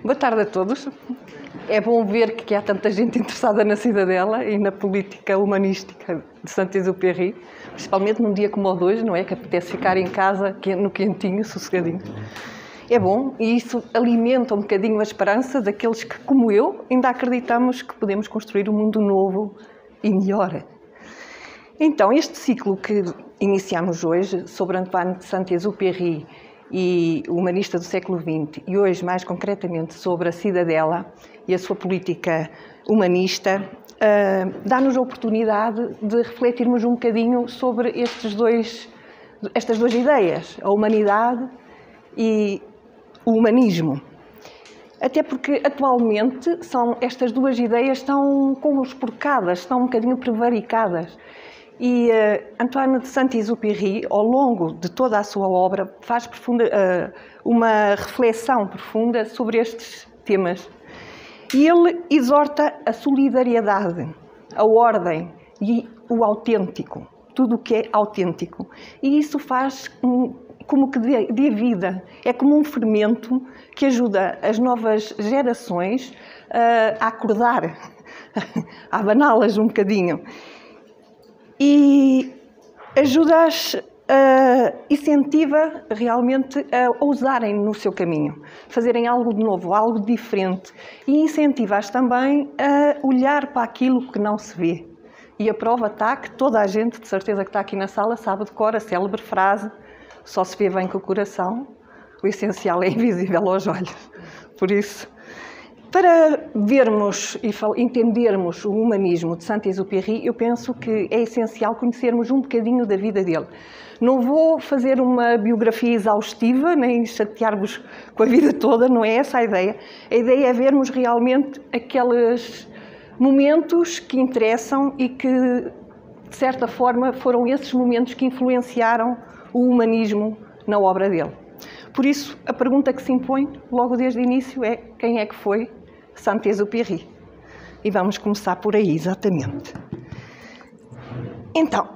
Boa tarde a todos. É bom ver que há tanta gente interessada na cidadela e na política humanística de Saint-Exupéry, principalmente num dia como o de hoje, não é? Que apetece ficar em casa, no quentinho, sossegadinho. É bom e isso alimenta um bocadinho a esperança daqueles que, como eu, ainda acreditamos que podemos construir um mundo novo e melhor. Então, este ciclo que iniciamos hoje, sobre Antoine de Saint-Exupéry e o humanista do século XX, e hoje, mais concretamente, sobre a cidadela e a sua política humanista, dá-nos a oportunidade de refletirmos um bocadinho sobre estas duas ideias, a humanidade e o humanismo. Até porque, atualmente, estas duas ideias estão conspurcadas, estão um bocadinho prevaricadas. E Antoine de Saint-Exupéry, ao longo de toda a sua obra, faz uma reflexão profunda sobre estes temas. E ele exorta a solidariedade, a ordem e o autêntico, tudo o que é autêntico. E isso faz como que dê vida, é como um fermento que ajuda as novas gerações a acordar, a abaná-las um bocadinho. E ajuda-as, incentiva realmente a ousarem no seu caminho, fazerem algo de novo, algo diferente. E incentiva-as também a olhar para aquilo que não se vê. E a prova está que toda a gente, de certeza que está aqui na sala, sabe de cor a célebre frase: só se vê bem com o coração, o essencial é invisível aos olhos. Por isso, para vermos e entendermos o humanismo de Saint-Exupéry, eu penso que é essencial conhecermos um bocadinho da vida dele. Não vou fazer uma biografia exaustiva, nem chatear-vos com a vida toda, não é essa a ideia. A ideia é vermos realmente aqueles momentos que interessam e que, de certa forma, foram esses momentos que influenciaram o humanismo na obra dele. Por isso, a pergunta que se impõe, logo desde o início, é: quem é que foi Saint-Exupéry? E vamos começar por aí, exatamente. Então,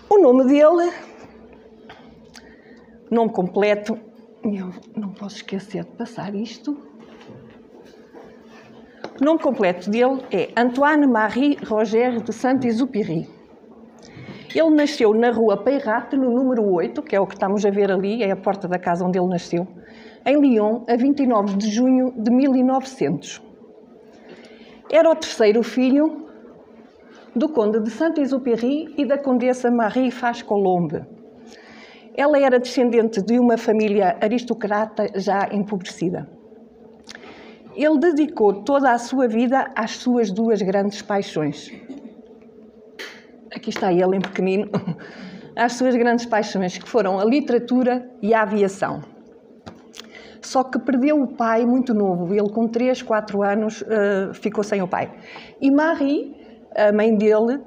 o nome dele, nome completo, eu não posso esquecer de passar isto. O nome completo dele é Antoine-Marie Roger de Saint-Exupéry. Ele nasceu na rua Peyrat, no número 8, que é o que estamos a ver ali, é a porta da casa onde ele nasceu, em Lyon, a 29 de junho de 1900. Era o terceiro filho do conde de Saint-Exupéry e da condessa Marie Faz-Colombe. Ela era descendente de uma família aristocrata já empobrecida. Ele dedicou toda a sua vida às suas duas grandes paixões. Aqui está ele em pequenino, às suas grandes paixões, que foram a literatura e a aviação. Só que perdeu o pai muito novo, ele com 3, 4 anos ficou sem o pai. E Marie, a mãe dele,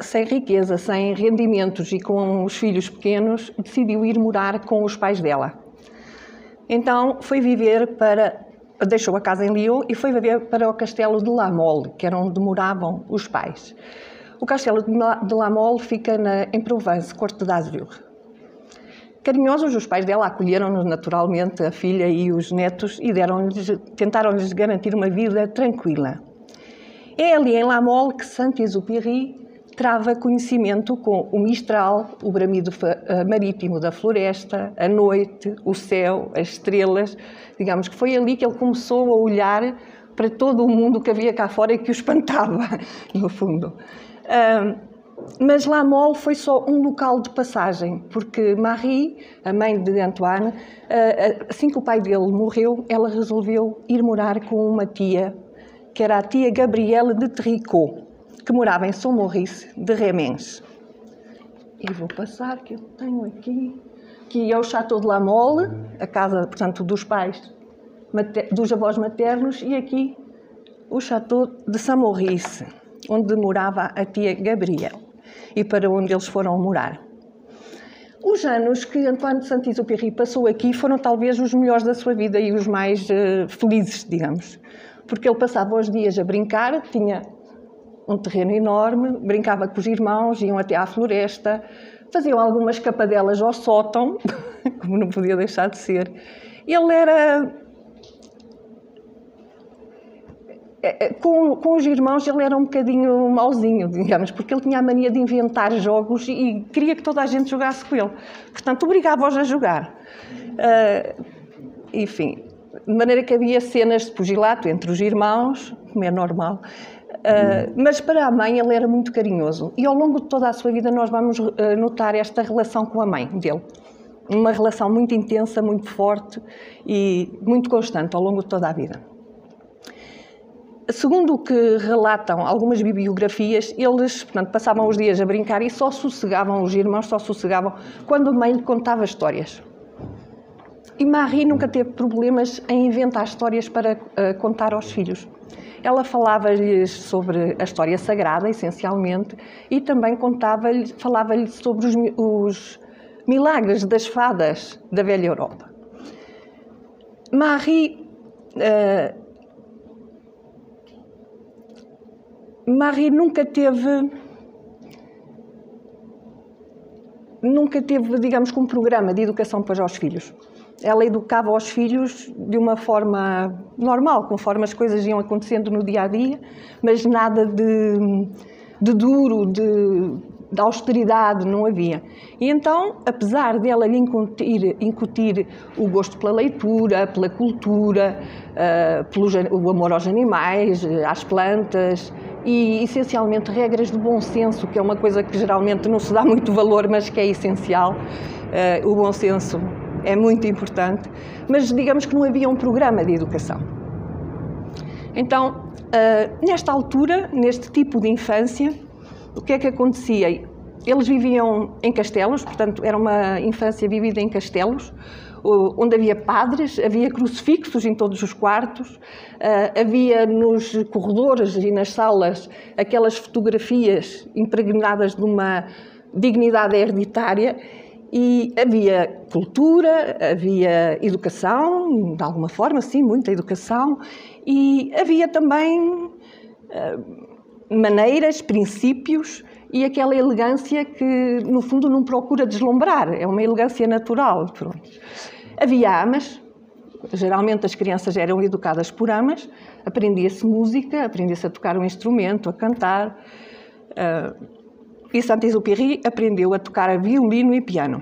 sem riqueza, sem rendimentos e com os filhos pequenos, decidiu ir morar com os pais dela. Então deixou a casa em Lyon e foi viver para o castelo de La Mole, que era onde moravam os pais. O castelo de La Mole fica em Provence, Corte d'Azur. Carinhosos, os pais dela acolheram-nos naturalmente, a filha e os netos, e tentaram-lhes garantir uma vida tranquila. É ali em La Mole que Saint-Exupéry trava conhecimento com o mistral, o bramido marítimo da floresta, a noite, o céu, as estrelas. Digamos que foi ali que ele começou a olhar para todo o mundo que havia cá fora e que o espantava, no fundo. Mas La Mole foi só um local de passagem, porque Marie, a mãe de Antoine, assim que o pai dele morreu, ela resolveu ir morar com uma tia, que era a tia Gabrielle de Tricot, que morava em Saint-Maurice de Remens. Eu vou passar, que eu tenho aqui. Aqui é o Château de La Mole, a casa, portanto, dos pais, dos avós maternos, e aqui o Château de Saint-Maurice, onde morava a tia Gabrielle, e para onde eles foram morar. Os anos que Antoine de Saint-Exupéry passou aqui foram talvez os melhores da sua vida e os mais felizes, digamos, porque ele passava os dias a brincar, tinha um terreno enorme, brincava com os irmãos, iam até à floresta, faziam algumas escapadelas ao sótão, como não podia deixar de ser. Ele era Com os irmãos ele era um bocadinho mauzinho, digamos, porque ele tinha a mania de inventar jogos e queria que toda a gente jogasse com ele. Portanto, obrigava-os a jogar. Enfim, de maneira que havia cenas de pugilato entre os irmãos, como é normal, mas para a mãe ele era muito carinhoso. E ao longo de toda a sua vida nós vamos notar esta relação com a mãe dele. Uma relação muito intensa, muito forte e muito constante ao longo de toda a vida. Segundo o que relatam algumas bibliografias, eles, portanto, passavam os dias a brincar e só sossegavam, os irmãos só sossegavam quando a mãe lhe contava histórias. E Marie nunca teve problemas em inventar histórias para contar aos filhos. Ela falava-lhes sobre a história sagrada, essencialmente, e também falava-lhes sobre os milagres das fadas da velha Europa. Marie nunca teve, digamos, um programa de educação para os filhos. Ela educava os filhos de uma forma normal, conforme as coisas iam acontecendo no dia-a-dia, mas nada de duro, de austeridade, não havia. E então, apesar dela lhe incutir o gosto pela leitura, pela cultura, pelo amor aos animais, às plantas, e essencialmente regras de bom senso, que é uma coisa que geralmente não se dá muito valor, mas que é essencial. O bom senso é muito importante, mas digamos que não havia um programa de educação. Então, nesta altura, neste tipo de infância, o que é que acontecia? Eles viviam em castelos, portanto, era uma infância vivida em castelos, onde havia padres, havia crucifixos em todos os quartos, havia nos corredores e nas salas aquelas fotografias impregnadas de uma dignidade hereditária, e havia cultura, havia educação, de alguma forma, sim, muita educação, e havia também maneiras, princípios e aquela elegância que, no fundo, não procura deslumbrar, é uma elegância natural. Pronto. Havia amas, geralmente as crianças eram educadas por amas, aprendia-se música, aprendia-se a tocar um instrumento, a cantar, e Saint-Exupéry aprendeu a tocar violino e piano.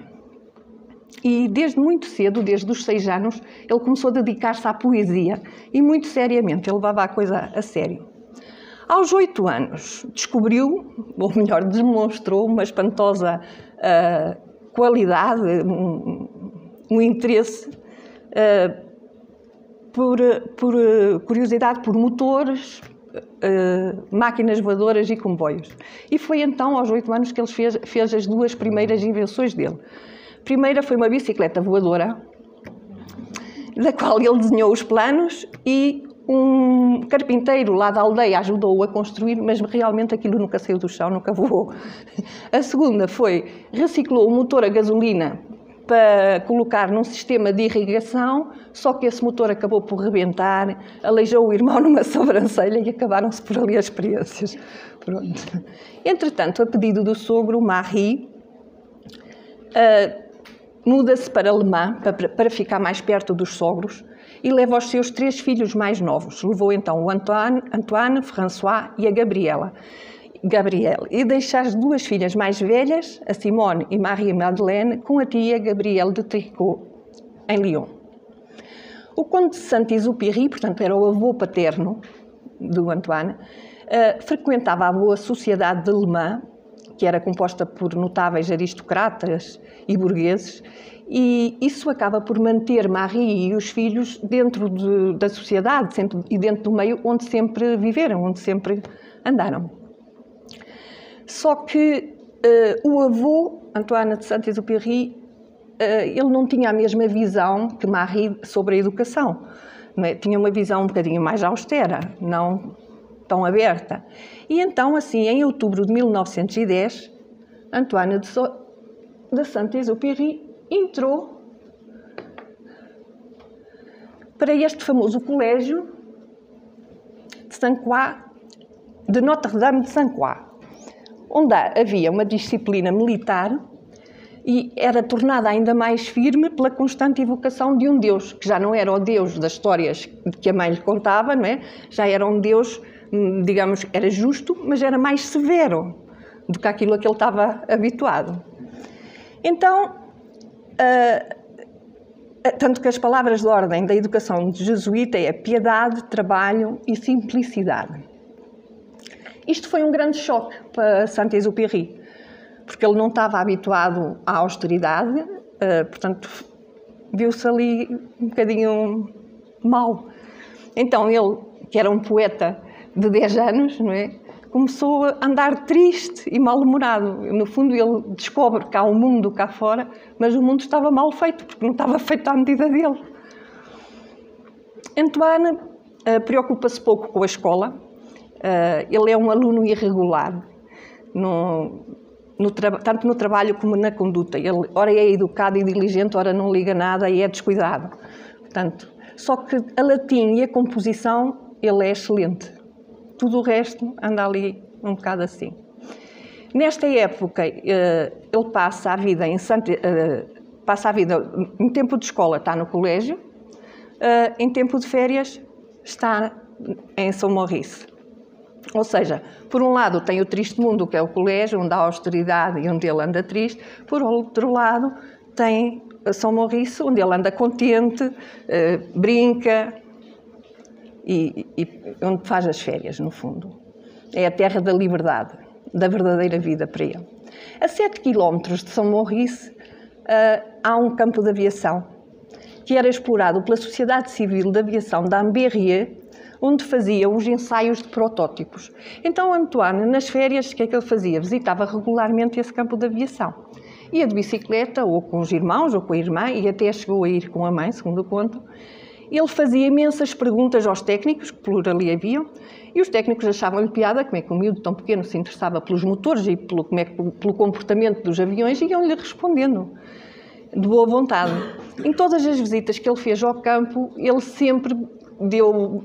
E desde muito cedo, desde os 6 anos, ele começou a dedicar-se à poesia, e muito seriamente, ele levava a coisa a sério. Aos 8 anos, descobriu, ou melhor, demonstrou uma espantosa qualidade, um interesse por curiosidade por motores, máquinas voadoras e comboios. E foi então, aos 8 anos, que ele fez as 2 primeiras invenções dele. A primeira foi uma bicicleta voadora, da qual ele desenhou os planos, e um carpinteiro lá da aldeia ajudou-o a construir, mas realmente aquilo nunca saiu do chão, nunca voou. A segunda foi, reciclou o motor a gasolina para colocar num sistema de irrigação, só que esse motor acabou por rebentar, aleijou o irmão numa sobrancelha e acabaram-se por ali as experiências. Pronto. Entretanto, a pedido do sogro, Marie muda-se para Le Mans para ficar mais perto dos sogros e leva os seus 3 filhos mais novos. Levou então o Antoine, François e a Gabrielle, e deixa as 2 filhas mais velhas, a Simone e Marie-Madeleine, com a tia Gabrielle de Tricot, em Lyon. O conde de Saint-Exupéry, portanto era o avô paterno do Antoine, frequentava a boa sociedade de Le Mans, que era composta por notáveis aristocratas e burgueses, e isso acaba por manter Marie e os filhos dentro da sociedade e dentro do meio onde sempre viveram, onde sempre andaram. Só que o avô, Antoine de Saint-Exupéry, ele não tinha a mesma visão que Marie sobre a educação. Tinha uma visão um bocadinho mais austera, não tão aberta. E então, assim, em outubro de 1910, Antoine de Saint-Exupéry entrou para este famoso colégio de Notre-Dame de Saint-Croix, onde havia uma disciplina militar e era tornada ainda mais firme pela constante evocação de um Deus, que já não era o Deus das histórias que a mãe lhe contava, não é? Já era um Deus, digamos, era justo, mas era mais severo do que aquilo a que ele estava habituado. Então, tanto que as palavras de ordem da educação jesuíta é piedade, trabalho e simplicidade. Isto foi um grande choque para Saint-Exupéry, porque ele não estava habituado à austeridade, portanto, viu-se ali um bocadinho mau. Então ele, que era um poeta de 10 anos, não é? Começou a andar triste e mal-humorado. No fundo, ele descobre que há um mundo cá fora, mas o mundo estava mal feito, porque não estava feito à medida dele. Antoine preocupa-se pouco com a escola. Ele é um aluno irregular, tanto no trabalho como na conduta. Ele, ora é educado e diligente, ora não liga nada e é descuidado. Portanto, só que a latim e a composição, ele é excelente. Tudo o resto anda ali um bocado assim. Nesta época, ele passa a vida em tempo de escola está no colégio, em tempo de férias está em São Maurice. Ou seja, por um lado tem o triste mundo, que é o colégio, onde há austeridade e onde ele anda triste. Por outro lado, tem São Maurice, onde ele anda contente, brinca e onde faz as férias, no fundo. É a terra da liberdade, da verdadeira vida para ele. A 7 quilómetros de São Maurice há um campo de aviação, que era explorado pela Sociedade Civil de Aviação d'Ambérieu, onde fazia os ensaios de protótipos. Então, Antoine, nas férias, o que é que ele fazia? Visitava regularmente esse campo de aviação. Ia de bicicleta, ou com os irmãos, ou com a irmã, e até chegou a ir com a mãe, segundo o conto. Ele fazia imensas perguntas aos técnicos, que por ali haviam, e os técnicos achavam-lhe piada, como é que um miúdo tão pequeno se interessava pelos motores e pelo comportamento dos aviões, e iam-lhe respondendo, de boa vontade. Em todas as visitas que ele fez ao campo, ele sempre deu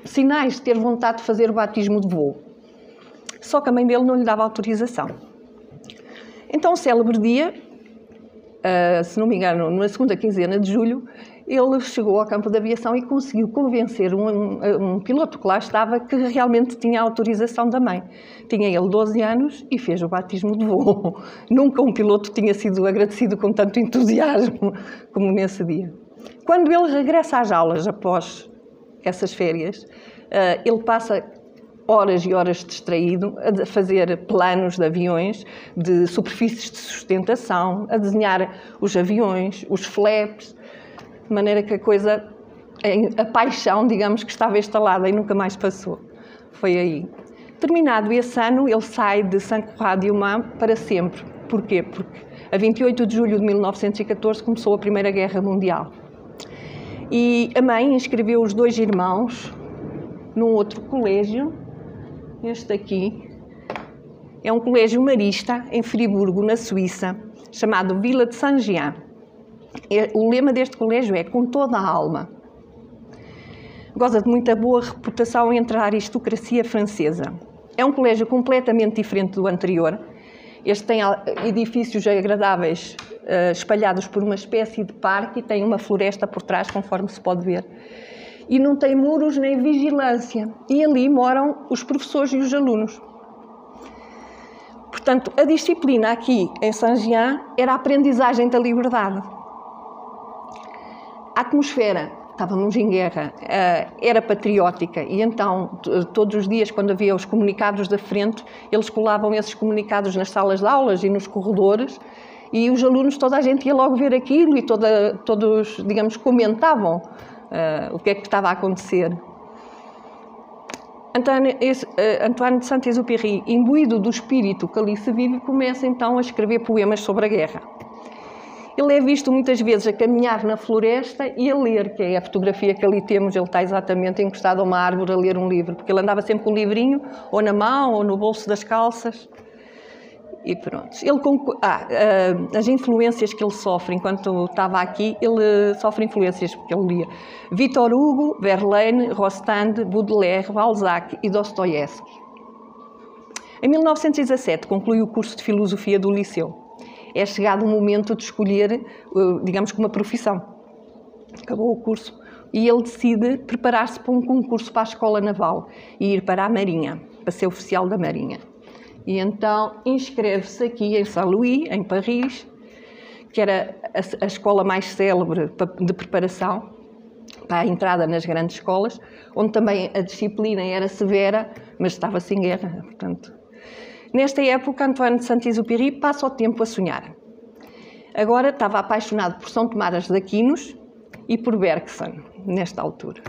sinais de ter vontade de fazer o batismo de voo. Só que a mãe dele não lhe dava autorização. Então, o célebre dia, se não me engano, na segunda quinzena de julho, ele chegou ao campo de aviação e conseguiu convencer um piloto que lá estava que realmente tinha a autorização da mãe. Tinha ele 12 anos e fez o batismo de voo. Nunca um piloto tinha sido agradecido com tanto entusiasmo como nesse dia. Quando ele regressa às aulas após essas férias, ele passa horas e horas distraído a fazer planos de aviões, de superfícies de sustentação, a desenhar os aviões, os flaps, de maneira que a paixão, digamos, que estava instalada e nunca mais passou. Foi aí. Terminado esse ano, ele sai de Saint-Croix-du-Mans para sempre. Porquê? Porque a 28 de julho de 1914 começou a Primeira Guerra Mundial. E a mãe inscreveu os 2 irmãos num outro colégio. Este aqui é um colégio marista em Friburgo, na Suíça, chamado Vila de Saint-Jean. O lema deste colégio é com toda a alma. Goza de muita boa reputação entre a aristocracia francesa. É um colégio completamente diferente do anterior. Este tem edifícios agradáveis espalhados por uma espécie de parque e tem uma floresta por trás, conforme se pode ver. E não tem muros nem vigilância. E ali moram os professores e os alunos. Portanto, a disciplina aqui em Saint-Jean era a aprendizagem da liberdade. A atmosfera, estávamos em guerra, era patriótica e então todos os dias quando havia os comunicados da frente, eles colavam esses comunicados nas salas de aulas e nos corredores e os alunos, toda a gente ia logo ver aquilo e todos, digamos, comentavam o que é que estava a acontecer. Antoine de Saint-Exupéry, imbuído do espírito que ali se vive, começa então a escrever poemas sobre a guerra. Ele é visto muitas vezes a caminhar na floresta e a ler, que é a fotografia que ali temos, ele está exatamente encostado a uma árvore a ler um livro, porque ele andava sempre com um livrinho, ou na mão, ou no bolso das calças. E pronto. As influências que ele sofre enquanto estava aqui, ele sofre influências porque ele lia Victor Hugo, Verlaine, Rostand, Baudelaire, Balzac e Dostoiévski. Em 1917 conclui o curso de filosofia do liceu. é chegado o momento de escolher, digamos que uma profissão. Acabou o curso e ele decide preparar-se para um concurso para a Escola Naval e ir para a Marinha, para ser oficial da Marinha. E então inscreve-se aqui em Saint-Louis, em Paris, que era a escola mais célebre de preparação para a entrada nas grandes escolas, onde também a disciplina era severa, mas estava-se em guerra, portanto. Nesta época, Antoine de Saint-Exupéry passa o tempo a sonhar. Agora estava apaixonado por São Tomás de Aquino e por Bergson, nesta altura.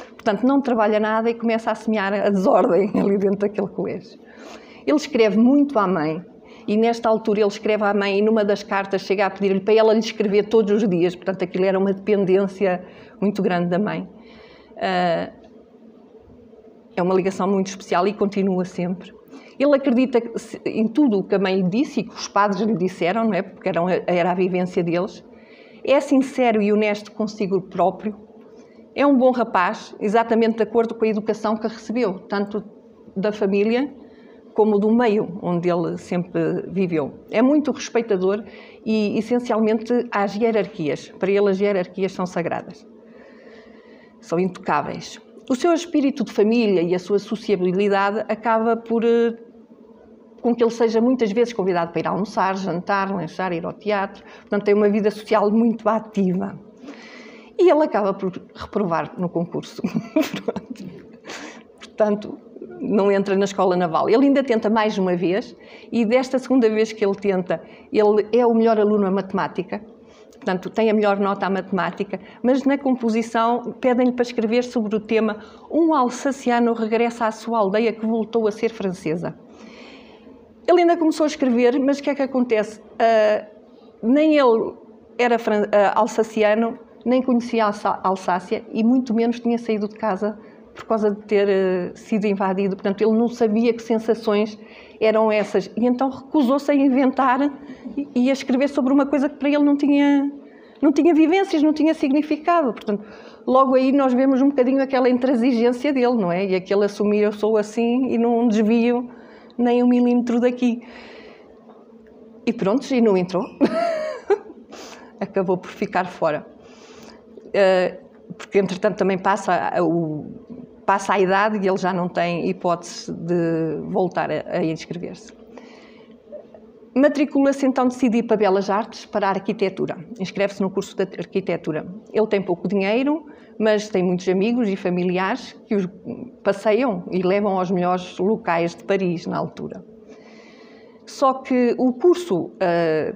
Portanto, não trabalha nada e começa a semear a desordem ali dentro daquele colégio. Ele escreve muito à mãe, e nesta altura ele escreve à mãe e numa das cartas chega a pedir-lhe para ela lhe escrever todos os dias, portanto aquilo era uma dependência muito grande da mãe. É uma ligação muito especial e continua sempre. Ele acredita em tudo o que a mãe lhe disse e que os padres lhe disseram, não é? Porque era a vivência deles. É sincero e honesto consigo próprio. É um bom rapaz, exatamente de acordo com a educação que recebeu, tanto da família como do meio onde ele sempre viveu. É muito respeitador e, essencialmente, às hierarquias. Para ele, as hierarquias são sagradas. São intocáveis. O seu espírito de família e a sua sociabilidade acaba por com que ele seja muitas vezes convidado para ir almoçar, jantar, lanchar, ir ao teatro. Portanto, tem uma vida social muito ativa. E ele acaba por reprovar no concurso. Portanto, não entra na Escola Naval. Ele ainda tenta mais uma vez e desta segunda vez que ele tenta, ele é o melhor aluno a matemática. Portanto, tem a melhor nota à matemática, mas na composição pedem-lhe para escrever sobre o tema "Um alsaciano regressa à sua aldeia que voltou a ser francesa". Ele ainda começou a escrever, mas o que é que acontece? Nem ele era alsaciano, nem conhecia a Alsácia e muito menos tinha saído de casa por causa de ter sido invadido. Portanto, ele não sabia que sensações eram essas. E então recusou-se a inventar e a escrever sobre uma coisa que para ele não tinha vivências, não tinha significado. Portanto, logo aí nós vemos um bocadinho aquela intransigência dele, não é? E aquele assumir eu sou assim e não desvio nem 1 milímetro daqui. E pronto, e não entrou. Acabou por ficar fora. Porque, entretanto, também passa a idade e ele já não tem hipótese de voltar a inscrever-se. Matricula-se, então, decide ir para Belas Artes, para a arquitetura. Inscreve-se no curso de arquitetura. Ele tem pouco dinheiro, mas tem muitos amigos e familiares que os passeiam e levam aos melhores locais de Paris, na altura. Só que o curso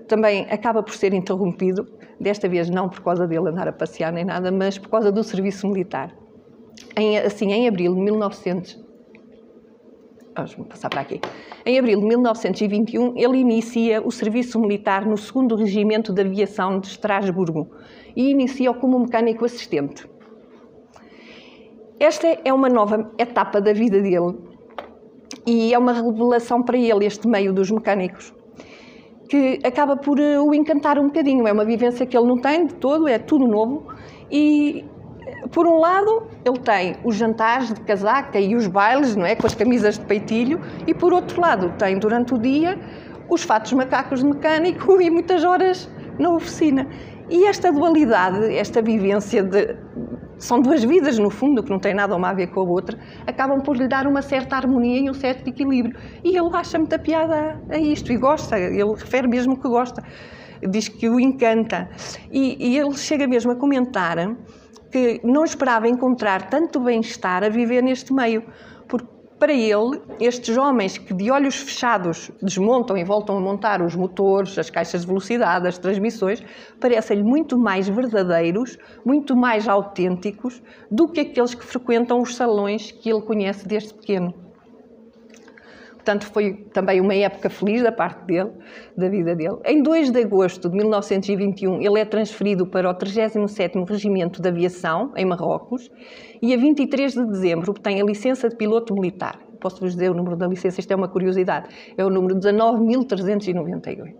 também acaba por ser interrompido, desta vez não por causa dele andar a passear nem nada, mas por causa do serviço militar. Em abril de 1921, ele inicia o serviço militar no 2º Regimento de Aviação de Estrasburgo e inicia-o como mecânico assistente. Esta é uma nova etapa da vida dele e é uma revelação para ele, este meio dos mecânicos, que acaba por o encantar um bocadinho. É uma vivência que ele não tem de todo, é tudo novo. E, por um lado, ele tem os jantares de casaca e os bailes, não é, com as camisas de peitilho, e por outro lado, tem durante o dia os fatos macacos de mecânico e muitas horas na oficina. E esta dualidade, esta vivência são duas vidas, no fundo, que não têm nada uma a ver com a outra, acabam por lhe dar uma certa harmonia e um certo equilíbrio. E ele acha muita piada a isto e gosta, ele refere mesmo que gosta, diz que o encanta. E ele chega mesmo a comentar que não esperava encontrar tanto bem-estar a viver neste meio, porque para ele, estes homens que de olhos fechados desmontam e voltam a montar os motores, as caixas de velocidade, as transmissões, parecem-lhe muito mais verdadeiros, muito mais autênticos do que aqueles que frequentam os salões que ele conhece desde pequeno. Portanto, foi também uma época feliz da parte dele, da vida dele. Em 2 de agosto de 1921, ele é transferido para o 37º Regimento de Aviação, em Marrocos, e a 23 de dezembro obtém a licença de piloto militar. Posso-vos dizer o número da licença, isto é uma curiosidade. É o número 19.398.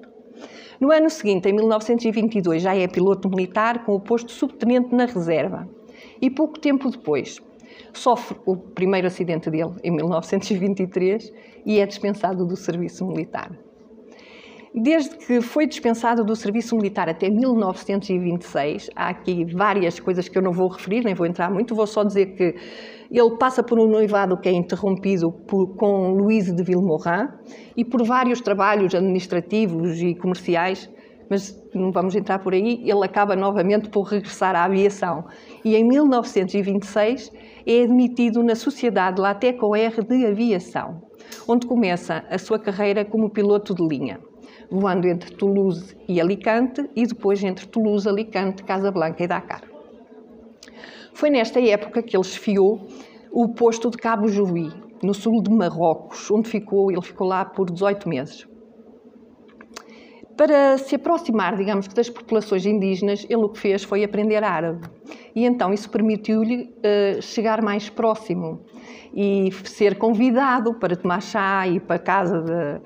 No ano seguinte, em 1922, já é piloto militar com o posto de subtenente na reserva. E pouco tempo depois, sofre o primeiro acidente dele, em 1923, e é dispensado do serviço militar. Desde que foi dispensado do serviço militar até 1926, há aqui várias coisas que eu não vou referir, nem vou entrar muito, vou só dizer que ele passa por um noivado que é interrompido com Louise de Vilmorin e por vários trabalhos administrativos e comerciais, mas não vamos entrar por aí, ele acaba novamente por regressar à aviação. E em 1926 é admitido na Sociedade Latécoère de Aviação, onde começa a sua carreira como piloto de linha, voando entre Toulouse e Alicante e depois entre Toulouse, Alicante, Casablanca e Dakar. Foi nesta época que ele esfiou o posto de Cabo Juí, no sul de Marrocos, onde ele ficou lá por 18 meses. Para se aproximar, digamos, das populações indígenas, ele o que fez foi aprender árabe. E então isso permitiu-lhe chegar mais próximo e ser convidado para tomar chá e para a casa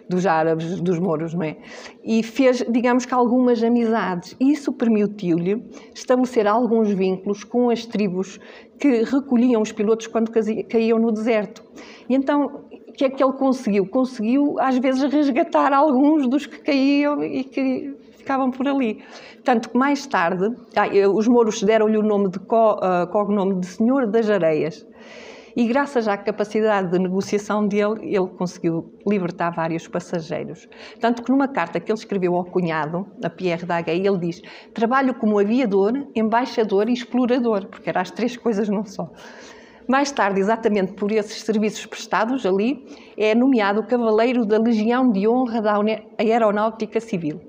dos árabes, dos mouros, não é? E fez, digamos que, algumas amizades. Isso permitiu-lhe estabelecer alguns vínculos com as tribos que recolhiam os pilotos quando caíam no deserto. E então, o que é que ele conseguiu? Conseguiu, às vezes, resgatar alguns dos que caíam e que ficavam por ali. Tanto que, mais tarde, os mouros deram-lhe o nome de cognome de Senhor das Areias. E graças à capacidade de negociação dele, ele conseguiu libertar vários passageiros. Tanto que numa carta que ele escreveu ao cunhado, a Pierre Daguet, ele diz: trabalho como aviador, embaixador e explorador, porque eram as três coisas não só. Mais tarde, exatamente por esses serviços prestados ali, é nomeado Cavaleiro da Legião de Honra da Aeronáutica Civil.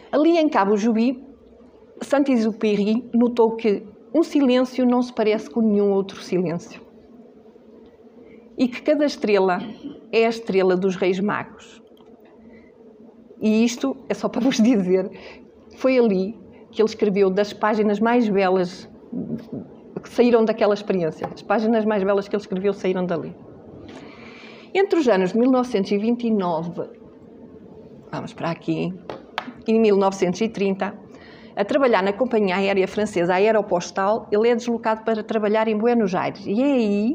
Ali em Cabo Juí, Saint-Exupéry notou que um silêncio não se parece com nenhum outro silêncio. E que cada estrela é a estrela dos Reis Magos. E isto é só para vos dizer, foi ali que ele escreveu das páginas mais belas que saíram daquela experiência. As páginas mais belas que ele escreveu saíram dali. Entre os anos de 1929, vamos para aqui, e 1930, a trabalhar na companhia aérea francesa Aeropostal, ele é deslocado para trabalhar em Buenos Aires. E é aí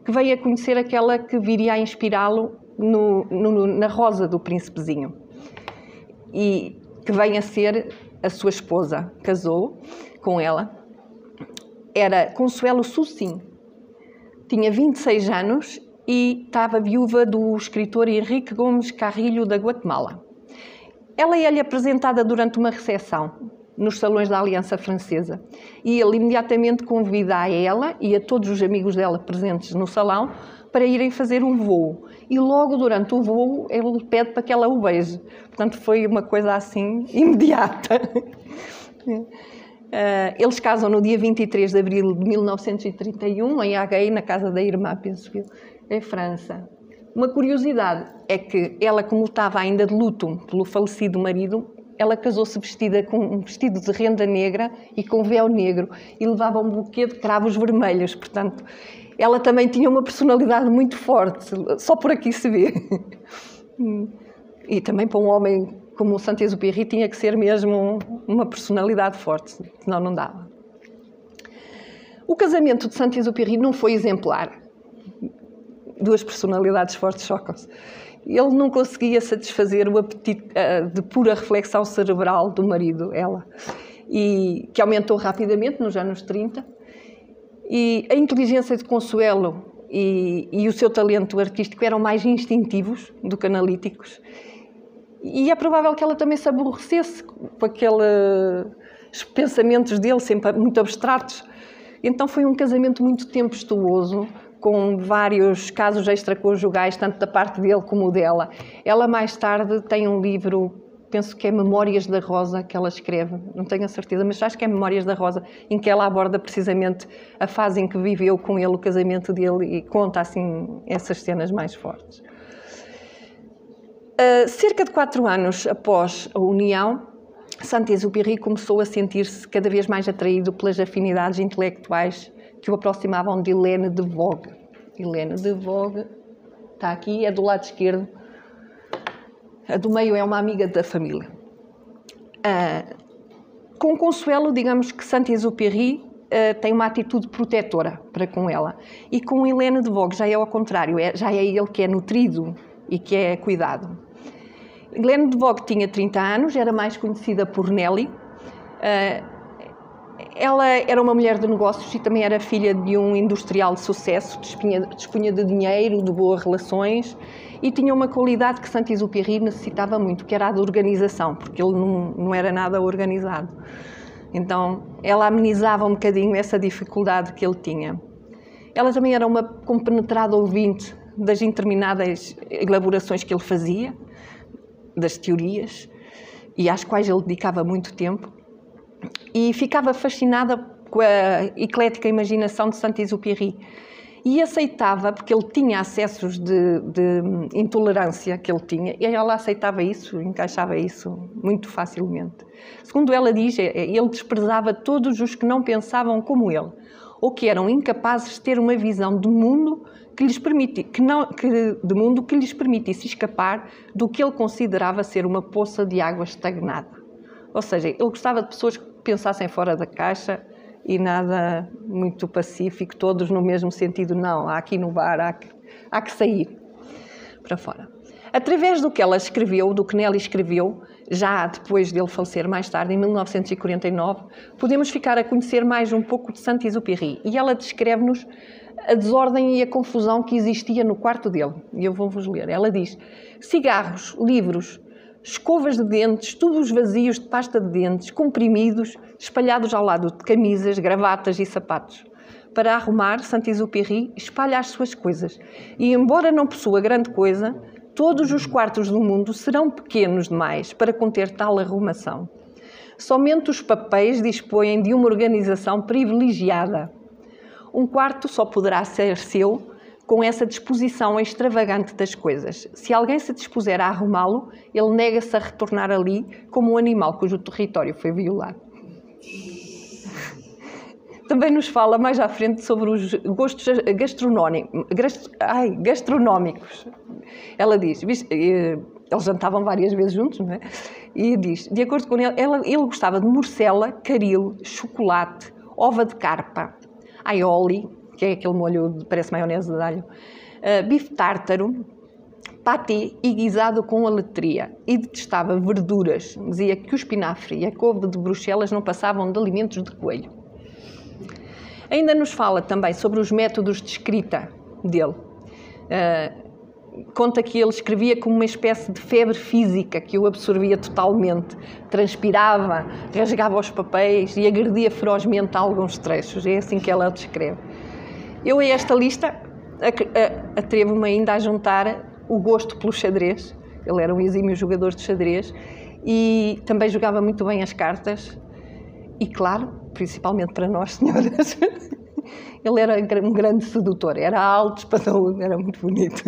que veio a conhecer aquela que viria a inspirá-lo na Rosa do Príncipezinho. E que vem a ser a sua esposa. Casou com ela. Era Consuelo Sucim. Tinha 26 anos e estava viúva do escritor Henrique Gomes Carrilho da Guatemala. Ela é-lhe apresentada durante uma recepção nos salões da Aliança Francesa. E ele imediatamente convida a ela e a todos os amigos dela presentes no salão para irem fazer um voo. E logo durante o voo ele pede para que ela o beije. Portanto, foi uma coisa assim imediata. Eles casam no dia 23 de abril de 1931, em Aguei, na casa da irmã, penso eu, em França. Uma curiosidade é que ela, como estava ainda de luto pelo falecido marido, ela casou-se vestida com um vestido de renda negra e com véu negro e levava um buquê de cravos vermelhos. Portanto, ela também tinha uma personalidade muito forte, só por aqui se vê. E também para um homem como o Saint-Exupéry tinha que ser mesmo uma personalidade forte, senão não dava. O casamento de Saint-Exupéry não foi exemplar. Duas personalidades fortes chocam-se. Ele não conseguia satisfazer o apetite de pura reflexão cerebral do marido, ela, e que aumentou rapidamente nos anos 30. E a inteligência de Consuelo e o seu talento artístico eram mais instintivos do que analíticos. E é provável que ela também se aborrecesse com aqueles pensamentos dele, sempre muito abstratos. Então foi um casamento muito tempestuoso, com vários casos extraconjugais, tanto da parte dele como dela. Ela, mais tarde, tem um livro, penso que é Memórias da Rosa, que ela escreve, não tenho a certeza, mas acho que é Memórias da Rosa, em que ela aborda precisamente a fase em que viveu com ele, o casamento dele, e conta, assim, essas cenas mais fortes. Cerca de 4 anos após a união, Saint-Exupéry começou a sentir-se cada vez mais atraído pelas afinidades intelectuais que o aproximavam de Hélène de Vogue. Hélène de Vogue está aqui, é do lado esquerdo. A do meio é uma amiga da família. Com Consuelo, digamos que Saint-Exupéry tem uma atitude protetora para com ela. E com Hélène de Vogue já é ao contrário, já é ele que é nutrido e que é cuidado. Glenn de Vogue tinha 30 anos, era mais conhecida por Nellie. Ela era uma mulher de negócios e também era filha de um industrial de sucesso, dispunha de dinheiro, de boas relações e tinha uma qualidade que Saint-Exupéry necessitava muito, que era a de organização, porque ele não era nada organizado. Então, ela amenizava um bocadinho essa dificuldade que ele tinha. Ela também era uma compenetrada ouvinte das interminadas elaborações que ele fazia, das teorias, e às quais ele dedicava muito tempo, e ficava fascinada com a eclética imaginação de Saint-Exupéry e aceitava, porque ele tinha acessos de intolerância que ele tinha, e ela aceitava isso, encaixava isso muito facilmente. Segundo ela diz, ele desprezava todos os que não pensavam como ele, ou que eram incapazes de ter uma visão de mundo que lhes permitisse escapar do que ele considerava ser uma poça de água estagnada. Ou seja, ele gostava de pessoas que pensassem fora da caixa e nada muito pacífico, todos no mesmo sentido, não, há aqui no bar, há que sair para fora. Através do que ela escreveu, do que Nellie escreveu, já depois dele falecer mais tarde, em 1949, podemos ficar a conhecer mais um pouco de Saint-Exupéry. E ela descreve-nos a desordem e a confusão que existia no quarto dele. E eu vou-vos ler. Ela diz: cigarros, livros, escovas de dentes, tubos vazios de pasta de dentes, comprimidos, espalhados ao lado de camisas, gravatas e sapatos. Para arrumar, Saint-Exupéry espalha as suas coisas. E, embora não possua grande coisa, todos os quartos do mundo serão pequenos demais para conter tal arrumação. Somente os papéis dispõem de uma organização privilegiada. Um quarto só poderá ser seu com essa disposição extravagante das coisas. Se alguém se dispuser a arrumá-lo, ele nega-se a retornar ali como um animal cujo território foi violado. Também nos fala mais à frente sobre os gostos gastronómicos. Ela diz, eles jantavam várias vezes juntos, não é? E diz, de acordo com ele gostava de morcela, caril, chocolate, ova de carpa, aioli, que é aquele molho que parece maionese de alho, bife tártaro, patê e guisado com aletria. E detestava verduras. Dizia que o espinafre e a couve de Bruxelas não passavam de alimentos de coelho. Ainda nos fala também sobre os métodos de escrita dele. Conta que ele escrevia como uma espécie de febre física que o absorvia totalmente. Transpirava, rasgava os papéis e agredia ferozmente alguns trechos. É assim que ela o descreve. Eu a esta lista atrevo-me ainda a juntar o gosto pelo xadrez. Ele era um exímio jogador de xadrez e também jogava muito bem as cartas. E claro, principalmente para nós senhoras, ele era um grande sedutor. Era alto, espadão, era muito bonito.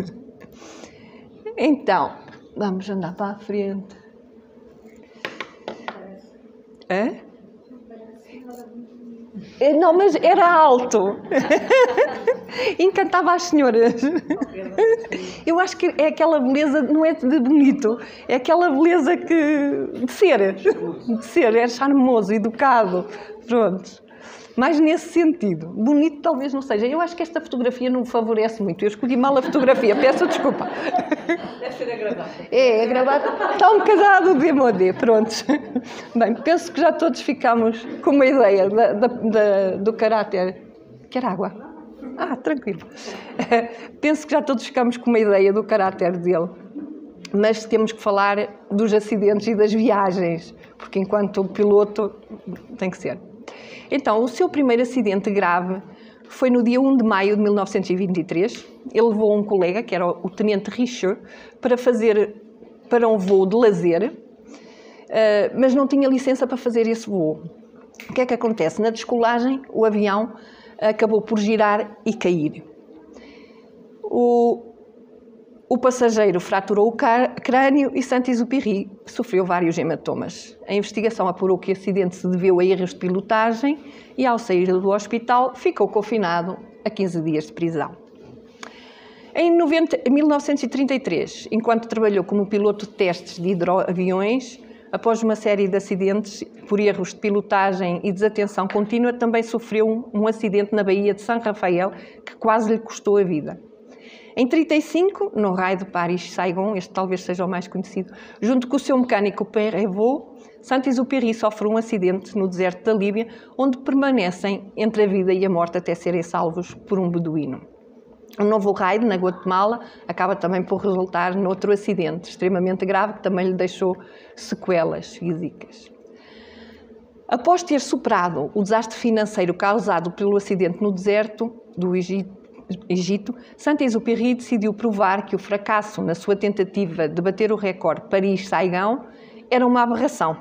Então, vamos andar para a frente. Hã? Não, mas era alto. Encantava as senhoras. Eu acho que é aquela beleza, não é de bonito, é aquela beleza de ser, é charmoso, educado, pronto. Mais nesse sentido. Bonito talvez não seja. Eu acho que esta fotografia não me favorece muito. Eu escolhi mal a fotografia, peço desculpa. Deve ser a gravata. É a gravata. Está um bocado de modé, pronto. Bem, penso que já todos ficamos com uma ideia do caráter. Quer água? Tranquilo. Penso que já todos ficamos com uma ideia do caráter dele. Mas temos que falar dos acidentes e das viagens, porque enquanto piloto tem que ser. Então, o seu primeiro acidente grave foi no dia 1 de maio de 1923. Ele levou um colega, que era o tenente Richer, para um voo de lazer, mas não tinha licença para fazer esse voo. O que é que acontece? Na descolagem, o avião acabou por girar e cair. O passageiro fraturou o crânio e Saint-Exupéry sofreu vários hematomas. A investigação apurou que o acidente se deveu a erros de pilotagem e, ao sair do hospital, ficou confinado a 15 dias de prisão. Em 1933, enquanto trabalhou como piloto de testes de hidroaviões, após uma série de acidentes por erros de pilotagem e desatenção contínua, também sofreu um acidente na Baía de São Rafael que quase lhe custou a vida. Em 1935, no raio de Paris-Saigon, este talvez seja o mais conhecido, junto com o seu mecânico Perrevaux, Saint-Exupéry sofre um acidente no deserto da Líbia, onde permanecem entre a vida e a morte até serem salvos por um beduíno. Um novo raid na Guatemala acaba também por resultar noutro acidente extremamente grave que também lhe deixou sequelas físicas. Após ter superado o desastre financeiro causado pelo acidente no deserto do Egito, Saint-Exupéry decidiu provar que o fracasso na sua tentativa de bater o recorde Paris-Saigon era uma aberração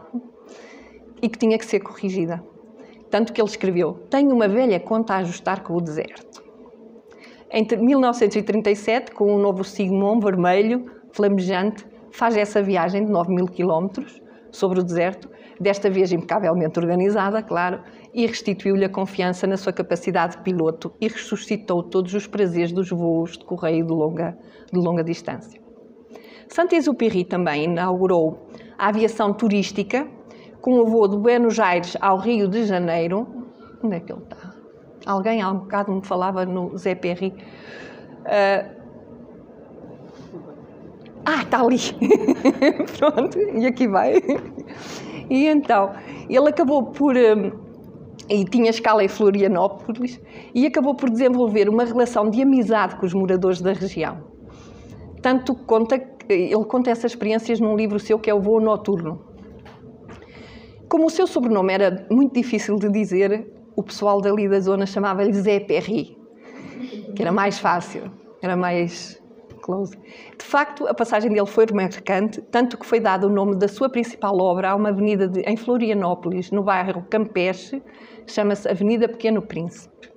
e que tinha que ser corrigida. Tanto que ele escreveu: "Tenho uma velha conta a ajustar com o deserto." Entre 1937, com um novo Sigmund vermelho, flamejante, faz essa viagem de 9.000 km sobre o deserto, desta vez impecavelmente organizada, claro, e restituiu-lhe a confiança na sua capacidade de piloto e ressuscitou todos os prazeres dos voos de correio de longa distância. Saint-Exupéry também inaugurou a aviação turística com o voo de Buenos Aires ao Rio de Janeiro. Onde é que ele está? Alguém há um bocado me falava no Zé Perry. Está ali. Pronto, e aqui vai. E então, ele acabou por... e tinha escala em Florianópolis, e acabou por desenvolver uma relação de amizade com os moradores da região. Tanto ele conta essas experiências num livro seu que é O Voo Noturno. Como o seu sobrenome era muito difícil de dizer, o pessoal dali da zona chamava-lhe Zé Perry, que era mais fácil, era mais close. De facto, a passagem dele foi marcante, tanto que foi dado o nome da sua principal obra a uma avenida em Florianópolis, no bairro Campeche, chama-se Avenida Pequeno Príncipe.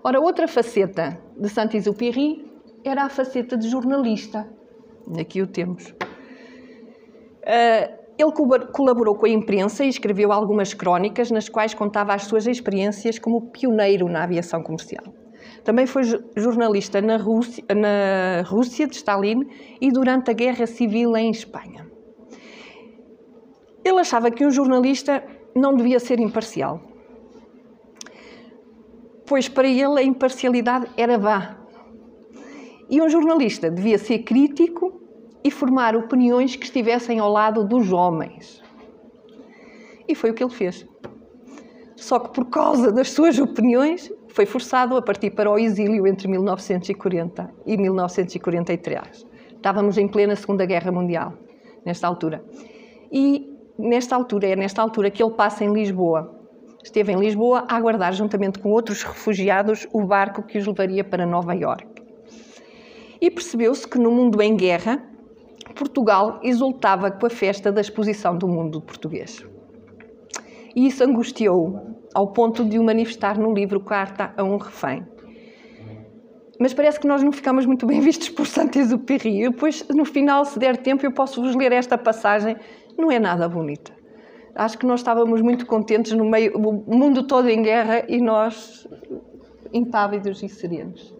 Ora, outra faceta de Saint-Exupéry era a faceta de jornalista. Aqui o temos. Ele colaborou com a imprensa e escreveu algumas crónicas nas quais contava as suas experiências como pioneiro na aviação comercial. Também foi jornalista na Rússia de Stalin e durante a Guerra Civil em Espanha. Ele achava que um jornalista não devia ser imparcial, pois para ele a imparcialidade era vã. E um jornalista devia ser crítico e formar opiniões que estivessem ao lado dos homens. E foi o que ele fez. Só que por causa das suas opiniões foi forçado a partir para o exílio entre 1940 e 1943. Estávamos em plena Segunda Guerra Mundial, nesta altura. E é nesta altura que ele passa em Lisboa. Esteve em Lisboa a aguardar, juntamente com outros refugiados, o barco que os levaria para Nova Iorque. E percebeu-se que no mundo em guerra, Portugal exultava com a festa da exposição do mundo português. E isso angustiou-o, ao ponto de o manifestar no livro Carta a um Refém. Mas parece que nós não ficamos muito bem vistos por Saint-Exupéry. E depois, no final, se der tempo, eu posso-vos ler esta passagem. Não é nada bonita. Acho que nós estávamos muito contentes no meio, o mundo todo em guerra e nós impávidos e serenos.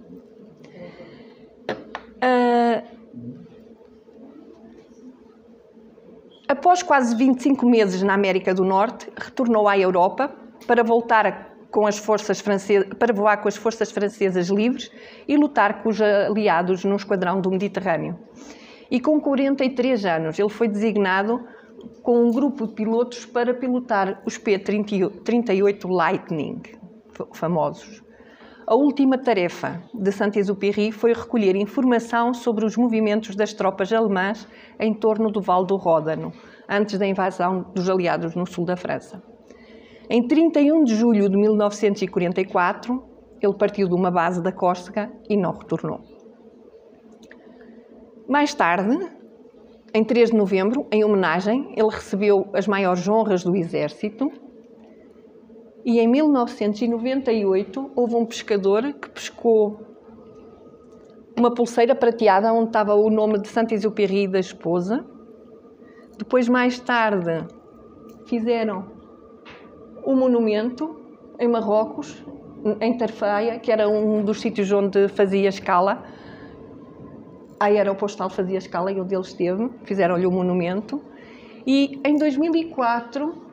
Após quase 25 meses na América do Norte, retornou à Europa para voar com as forças francesas livres e lutar com os aliados no esquadrão do Mediterrâneo. E com 43 anos, ele foi designado com um grupo de pilotos para pilotar os P-38 Lightning, famosos. A última tarefa de Saint-Exupéry foi recolher informação sobre os movimentos das tropas alemãs em torno do Vale do Ródano, antes da invasão dos aliados no sul da França. Em 31 de julho de 1944, ele partiu de uma base da Córsega e não retornou. Mais tarde, em 3 de novembro, em homenagem, ele recebeu as maiores honras do Exército. E em 1998 houve um pescador que pescou uma pulseira prateada onde estava o nome de Saint-Exupéry e da esposa. Depois, mais tarde, fizeram um monumento em Marrocos, em Tarfaya, que era um dos sítios onde fazia escala. A Aeropostal fazia escala e onde ele esteve. Fizeram-lhe um monumento. E em 2004...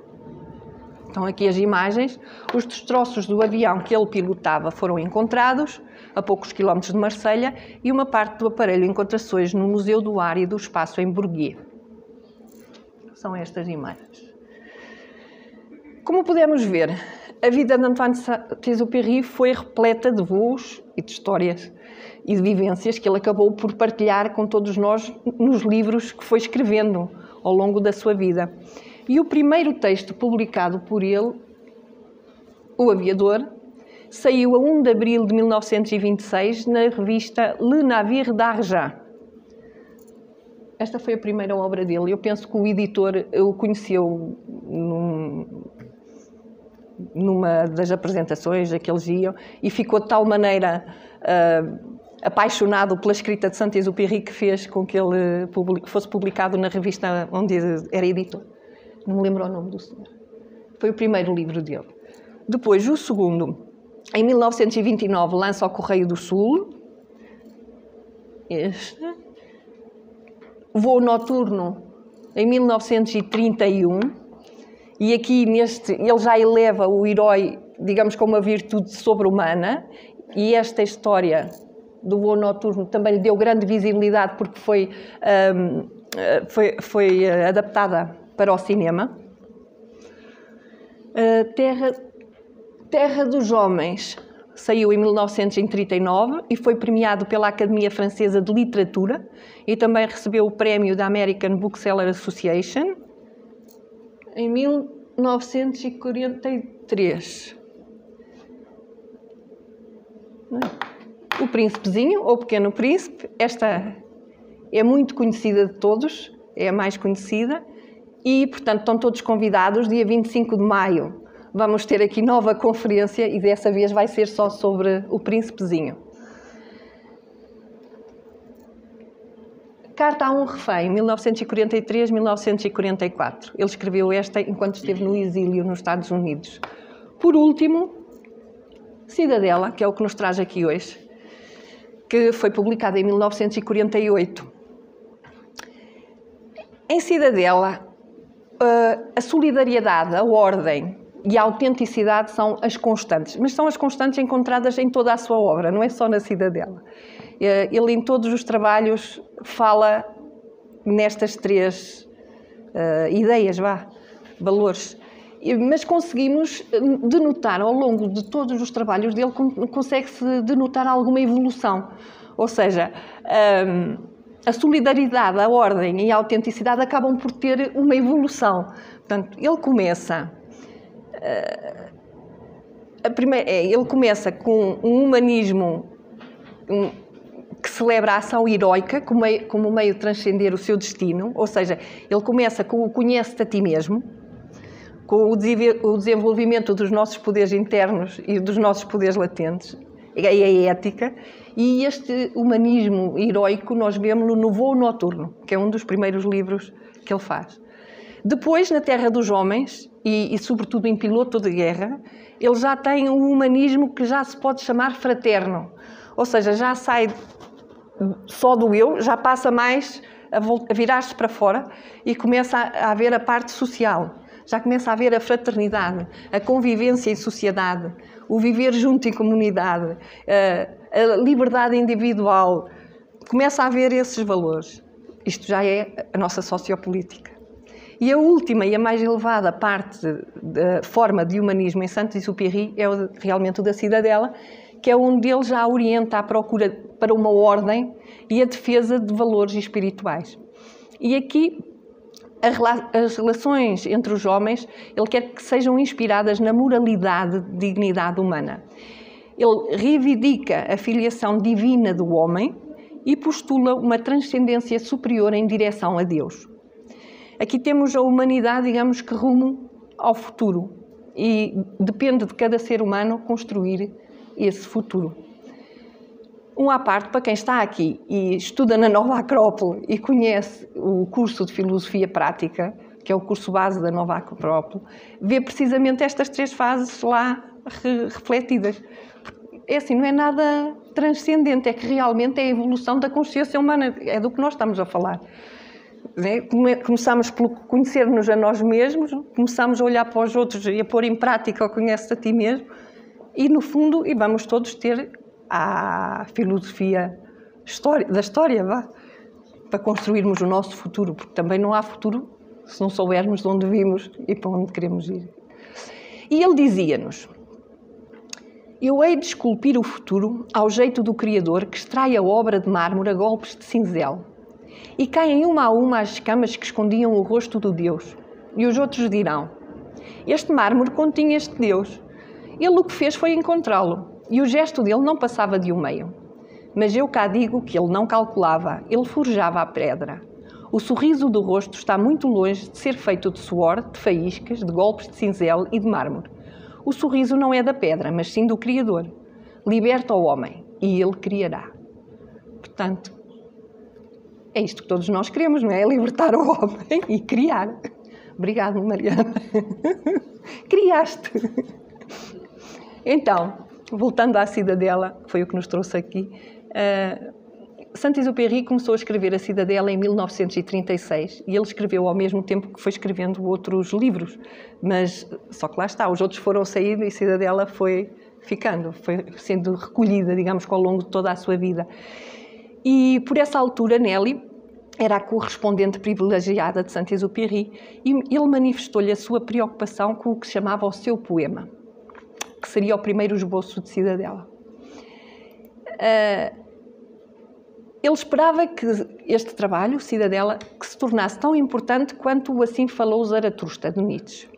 Estão aqui as imagens. Os destroços do avião que ele pilotava foram encontrados a poucos quilómetros de Marselha, e uma parte do aparelho encontra-se hoje no Museu do Ar e do Espaço em Bourguier. São estas imagens. Como podemos ver, a vida de Antoine Saint-Exupéry foi repleta de voos e de histórias e de vivências que ele acabou por partilhar com todos nós nos livros que foi escrevendo ao longo da sua vida. E o primeiro texto publicado por ele, O Aviador, saiu a 1 de abril de 1926 na revista Le Navire d'Argent. Esta foi a primeira obra dele. Eu penso que o editor o conheceu numa das apresentações a que eles iam e ficou de tal maneira apaixonado pela escrita de Saint-Exupéry que fez com que ele fosse publicado na revista onde era editor. Não me lembro o nome do senhor. Foi o primeiro livro dele. Depois, o segundo, em 1929, lança O Correio do Sul. Este. Voo Noturno, em 1931. E aqui, ele já eleva o herói, digamos, com uma virtude sobre-humana. E esta história do Voo Noturno também lhe deu grande visibilidade porque foi adaptada para o cinema. Terra dos Homens saiu em 1939 e foi premiado pela Academia Francesa de Literatura e também recebeu o prémio da American Bookseller Association em 1943. O Príncipezinho, ou Pequeno Príncipe, esta é muito conhecida de todos, é a mais conhecida, e, portanto, estão todos convidados, dia 25 de maio. Vamos ter aqui nova conferência e dessa vez vai ser só sobre o Príncipezinho. Carta a um Refém, 1943-1944. Ele escreveu esta enquanto esteve no exílio nos Estados Unidos. Por último, Cidadela, que é o que nos traz aqui hoje, que foi publicada em 1948. Em Cidadela, a solidariedade, a ordem e a autenticidade são as constantes, mas são as constantes encontradas em toda a sua obra, não é só na Cidadela. Ele, em todos os trabalhos, fala nestas três ideias, valores. Mas conseguimos denotar, ao longo de todos os trabalhos dele, consegue-se denotar alguma evolução. Ou seja, a solidariedade, a ordem e a autenticidade acabam por ter uma evolução. Portanto, ele começa... ele começa com um humanismo que celebra a ação heroica como meio de transcender o seu destino. Ou seja, ele começa com o conhece-te a ti mesmo, com o desenvolvimento dos nossos poderes internos e dos nossos poderes latentes, e a ética, e este humanismo heroico nós vemos no Voo Noturno, que é um dos primeiros livros que ele faz. Depois, na Terra dos Homens, e sobretudo em Piloto de Guerra, ele já tem um humanismo que já se pode chamar fraterno, ou seja, já sai só do eu, já passa mais a virar-se para fora e começa a haver a parte social. Já começa a haver a fraternidade, a convivência em sociedade, o viver junto em comunidade, a liberdade individual. Começa a haver esses valores. Isto já é a nossa sociopolítica. E a última e a mais elevada parte da forma de humanismo em Saint-Exupéry é realmente o da Cidadela, que é onde ele já orienta a procura para uma ordem e a defesa de valores espirituais. E aqui as relações entre os homens, ele quer que sejam inspiradas na moralidade e dignidade humana. Ele reivindica a filiação divina do homem e postula uma transcendência superior em direção a Deus. Aqui temos a humanidade, digamos que rumo ao futuro, e depende de cada ser humano construir esse futuro. À parte, para quem está aqui e estuda na Nova Acrópole e conhece o curso de Filosofia Prática, que é o curso base da Nova Acrópole, vê precisamente estas três fases lá refletidas. É assim, não é nada transcendente, é que realmente é a evolução da consciência humana, é do que nós estamos a falar. Começamos por conhecer-nos a nós mesmos, começamos a olhar para os outros e a pôr em prática o conhece-te a ti mesmo, e no fundo, vamos todos ter à filosofia da história, vá, para construirmos o nosso futuro, porque também não há futuro se não soubermos de onde vimos e para onde queremos ir. E ele dizia-nos: eu hei de esculpir o futuro ao jeito do Criador, que extrai a obra de mármore a golpes de cinzel, e caem uma a uma as escamas que escondiam o rosto do Deus. E os outros dirão: este mármore continha este Deus. Ele o que fez foi encontrá-lo, e o gesto dele não passava de um meio. Mas eu cá digo que ele não calculava, ele forjava a pedra. O sorriso do rosto está muito longe de ser feito de suor, de faíscas, de golpes de cinzel e de mármore. O sorriso não é da pedra, mas sim do Criador. Liberta o homem, e ele criará. Portanto, é isto que todos nós queremos, não é? Libertar o homem e criar. Obrigado, Mariana. Criaste. Então, voltando à Cidadela, que foi o que nos trouxe aqui, Saint-Exupéry começou a escrever a Cidadela em 1936 e ele escreveu ao mesmo tempo que foi escrevendo outros livros, mas só que lá está, os outros foram saindo e a Cidadela foi ficando, foi sendo recolhida, digamos, ao longo de toda a sua vida. E por essa altura, Nelly era a correspondente privilegiada de Saint-Exupéry e ele manifestou-lhe a sua preocupação com o que chamava o seu poema, que seria o primeiro esboço de Cidadela. Ele esperava que este trabalho, Cidadela, que se tornasse tão importante quanto o Assim Falou Zaratustra, de Nietzsche.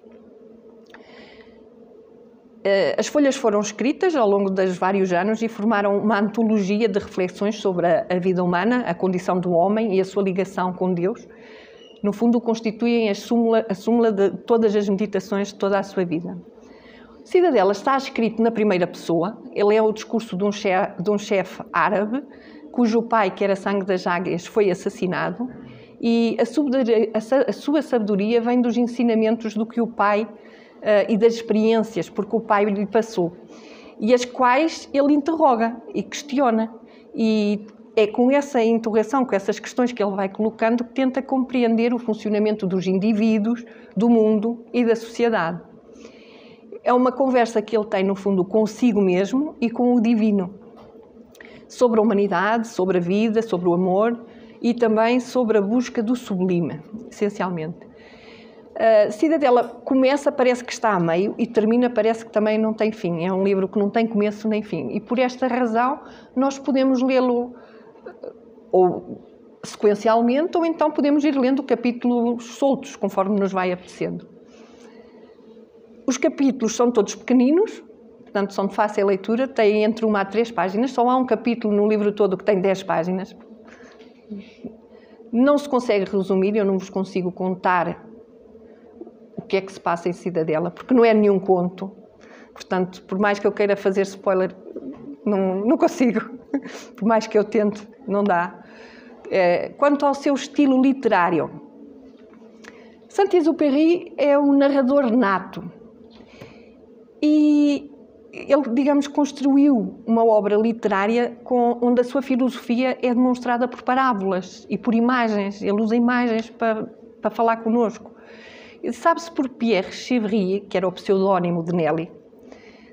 As folhas foram escritas ao longo dos vários anos e formaram uma antologia de reflexões sobre a vida humana, a condição do homem e a sua ligação com Deus. No fundo, constituem a súmula de todas as meditações de toda a sua vida. Cidadela está escrito na primeira pessoa. Ele é o discurso de um chefe árabe, cujo pai, que era sangue das águias, foi assassinado, e a sua sabedoria vem dos ensinamentos do que o pai e das experiências, porque o pai lhe passou, e as quais ele interroga e questiona, e é com essa interrogação, com essas questões que ele vai colocando, que tenta compreender o funcionamento dos indivíduos, do mundo e da sociedade. É uma conversa que ele tem, no fundo, consigo mesmo e com o divino, sobre a humanidade, sobre a vida, sobre o amor e também sobre a busca do sublime, essencialmente. Cidadela começa, parece que está a meio, e termina, parece que também não tem fim. É um livro que não tem começo nem fim. E por esta razão nós podemos lê-lo ou sequencialmente, ou então podemos ir lendo capítulos soltos, conforme nos vai apetecendo. Os capítulos são todos pequeninos, portanto são de fácil leitura, têm entre 1 a 3 páginas, só há um capítulo no livro todo que tem 10 páginas. Não se consegue resumir, eu não vos consigo contar o que é que se passa em Cidadela, porque não é nenhum conto. Portanto, por mais que eu queira fazer spoiler, não consigo. Por mais que eu tente, não dá. Quanto ao seu estilo literário, Saint-Exupéry é um narrador nato. E ele, digamos, construiu uma obra literária onde a sua filosofia é demonstrada por parábolas e por imagens. Ele usa imagens para falar connosco. Sabe-se por Pierre Chevrier, que era o pseudónimo de Nelly,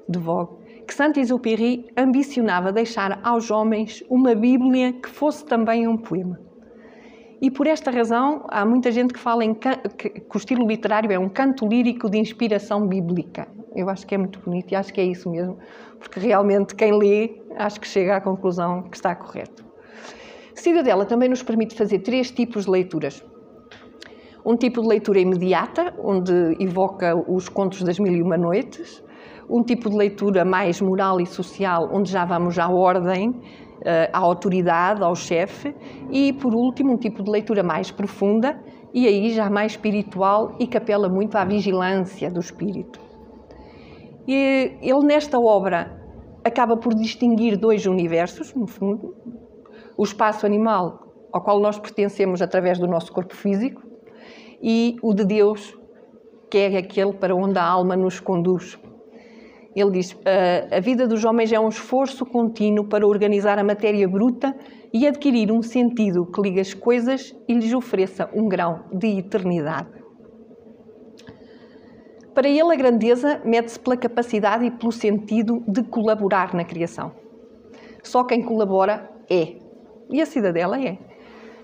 de Vogue, que Saint-Exupéry ambicionava deixar aos homens uma Bíblia que fosse também um poema. E por esta razão, há muita gente que fala que o estilo literário é um canto lírico de inspiração bíblica. Eu acho que é muito bonito e acho que é isso mesmo, porque realmente quem lê, acho que chega à conclusão que está correto. Cidadela também nos permite fazer 3 tipos de leituras. Um tipo de leitura imediata, onde evoca os contos das 1001 Noites. Um tipo de leitura mais moral e social, onde já vamos à ordem, à autoridade, ao chefe. E, por último, um tipo de leitura mais profunda, e aí já mais espiritual e que apela muito à vigilância do espírito. E ele, nesta obra, acaba por distinguir 2 universos, no fundo. O espaço animal, ao qual nós pertencemos através do nosso corpo físico, e o de Deus, que é aquele para onde a alma nos conduz. Ele diz: a vida dos homens é um esforço contínuo para organizar a matéria bruta e adquirir um sentido que ligue as coisas e lhes ofereça um grau de eternidade. Para ele, a grandeza mede-se pela capacidade e pelo sentido de colaborar na criação. Só quem colabora é. E a cidadela é.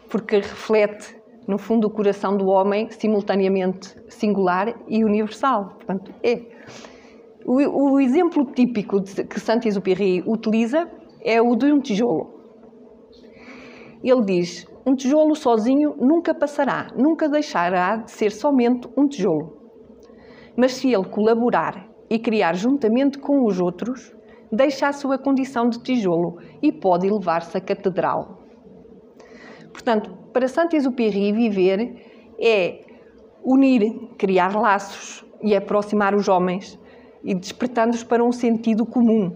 Porque reflete, no fundo, o coração do homem simultaneamente singular e universal. Portanto, é. O exemplo típico que Saint-Exupéry utiliza é o de um tijolo. Ele diz: um tijolo sozinho nunca passará, nunca deixará de ser somente um tijolo. Mas se ele colaborar e criar juntamente com os outros, deixa a sua condição de tijolo e pode elevar-se a catedral. Portanto, para Saint-Exupéry, viver é unir, criar laços e aproximar os homens e despertando-os para um sentido comum.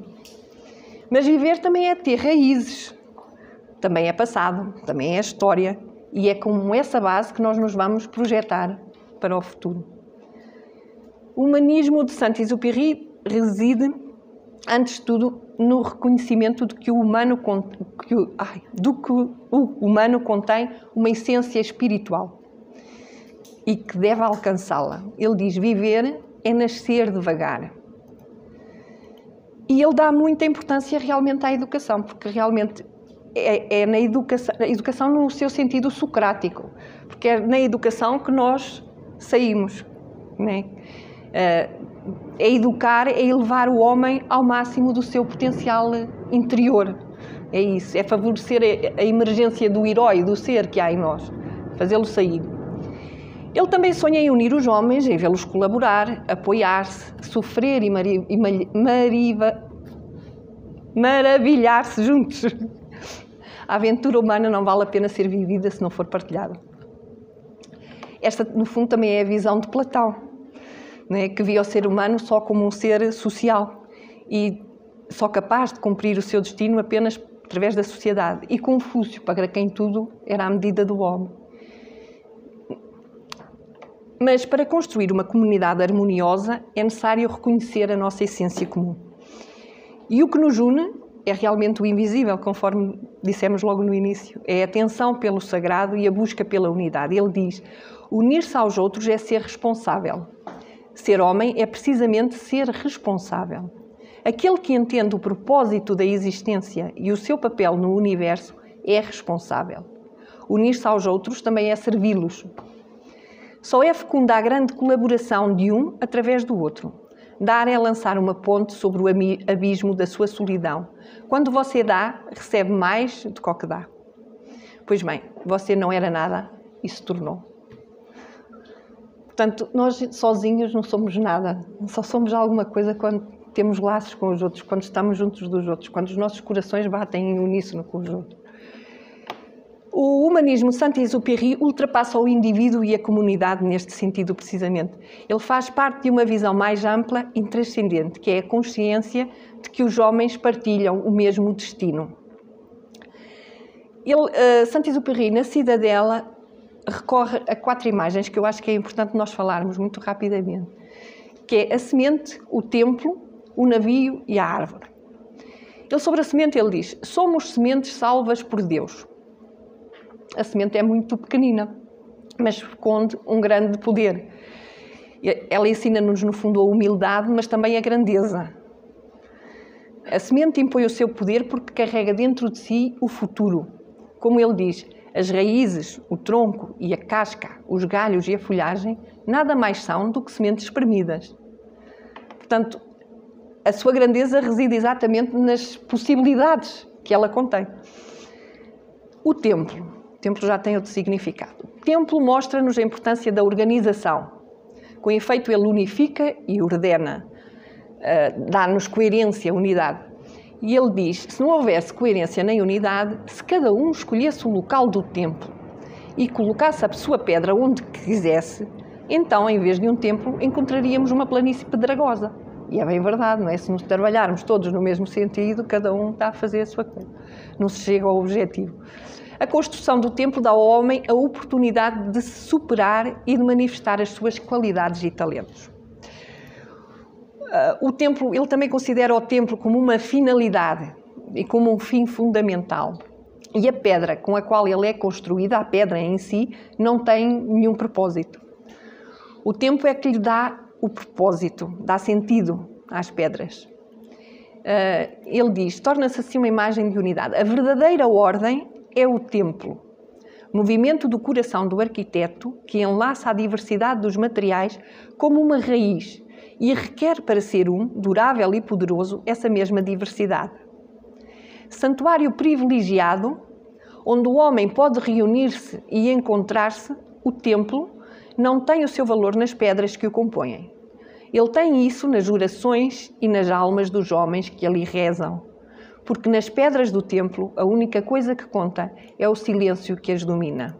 Mas viver também é ter raízes, também é passado, também é história, e é com essa base que nós nos vamos projetar para o futuro. O humanismo de Saint-Exupéry reside, antes de tudo, no reconhecimento de que o humano contém uma essência espiritual e que deve alcançá-la. Ele diz: viver é nascer devagar. E ele dá muita importância realmente à educação, porque realmente é na educação, a educação no seu sentido socrático, porque é na educação que nós saímos, não é? É educar, é elevar o homem ao máximo do seu potencial interior. É isso, é favorecer a emergência do herói, do ser que há em nós, fazê-lo sair. Ele também sonha em unir os homens, em vê-los colaborar, apoiar-se, sofrer e maravilhar-se juntos. A aventura humana não vale a pena ser vivida se não for partilhada. Esta, no fundo, também é a visão de Platão, né, que via o ser humano só como um ser social e só capaz de cumprir o seu destino apenas através da sociedade. E Confúcio, para quem tudo era à medida do homem. Mas para construir uma comunidade harmoniosa é necessário reconhecer a nossa essência comum. E o que nos une é realmente o invisível, conforme dissemos logo no início. É a atenção pelo sagrado e a busca pela unidade. Ele diz: unir-se aos outros é ser responsável. Ser homem é precisamente ser responsável. Aquele que entende o propósito da existência e o seu papel no universo é responsável. Unir-se aos outros também é servi-los. Só é fecunda a grande colaboração de um através do outro. Dar é lançar uma ponte sobre o abismo da sua solidão. Quando você dá, recebe mais do que o que dá. Pois bem, você não era nada e se tornou. Portanto, nós sozinhos não somos nada. Só somos alguma coisa quando temos laços com os outros, quando estamos juntos dos outros, quando os nossos corações batem em uníssono com os outros. O humanismo Saint-Exupéry ultrapassa o indivíduo e a comunidade neste sentido, precisamente. Ele faz parte de uma visão mais ampla e transcendente, que é a consciência de que os homens partilham o mesmo destino. Saint-Exupéry, na Cidadela, recorre a 4 imagens que eu acho que é importante nós falarmos muito rapidamente, que é a semente, o templo, o navio e a árvore. Sobre a semente ele diz: somos sementes salvas por Deus. A semente é muito pequenina, mas esconde um grande poder. Ela ensina-nos, no fundo, a humildade, mas também a grandeza. A semente impõe o seu poder porque carrega dentro de si o futuro. Como ele diz, as raízes, o tronco e a casca, os galhos e a folhagem, nada mais são do que sementes espremidas. Portanto, a sua grandeza reside exatamente nas possibilidades que ela contém. O templo já tem outro significado. O templo mostra-nos a importância da organização. Com efeito, ele unifica e ordena, dá-nos coerência, unidade. E ele diz: se não houvesse coerência nem unidade, se cada um escolhesse o local do templo e colocasse a sua pedra onde quisesse, então, em vez de um templo, encontraríamos uma planície pedregosa. E é bem verdade, não é? Se nos trabalharmos todos no mesmo sentido, cada um está a fazer a sua coisa. Não se chega ao objetivo. A construção do templo dá ao homem a oportunidade de se superar e de manifestar as suas qualidades e talentos. O templo, ele também considera o templo como uma finalidade e como um fim fundamental. E a pedra com a qual ele é construída, a pedra em si, não tem nenhum propósito. O templo é que lhe dá o propósito, dá sentido às pedras. ele diz, torna-se assim uma imagem de unidade. A verdadeira ordem é o templo, movimento do coração do arquiteto que enlaça a diversidade dos materiais como uma raiz e requer para ser durável e poderoso, essa mesma diversidade. Santuário privilegiado, onde o homem pode reunir-se e encontrar-se, o templo não tem o seu valor nas pedras que o compõem. Ele tem isso nas orações e nas almas dos homens que ali rezam, porque nas pedras do templo a única coisa que conta é o silêncio que as domina.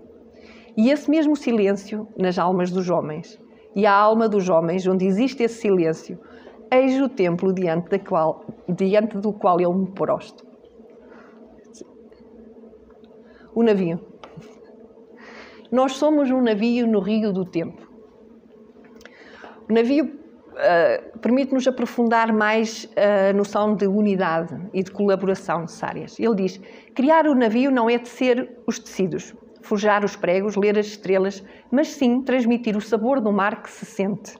E esse mesmo silêncio nas almas dos homens. E a alma dos homens, onde existe esse silêncio, eis o templo diante do qual eu me prosto. O navio. Nós somos um navio no rio do tempo. O navio permite-nos aprofundar mais a noção de unidade e de colaboração necessárias. Ele diz, criar o navio não é tecer os tecidos, forjar os pregos, ler as estrelas, mas sim transmitir o sabor do mar que se sente.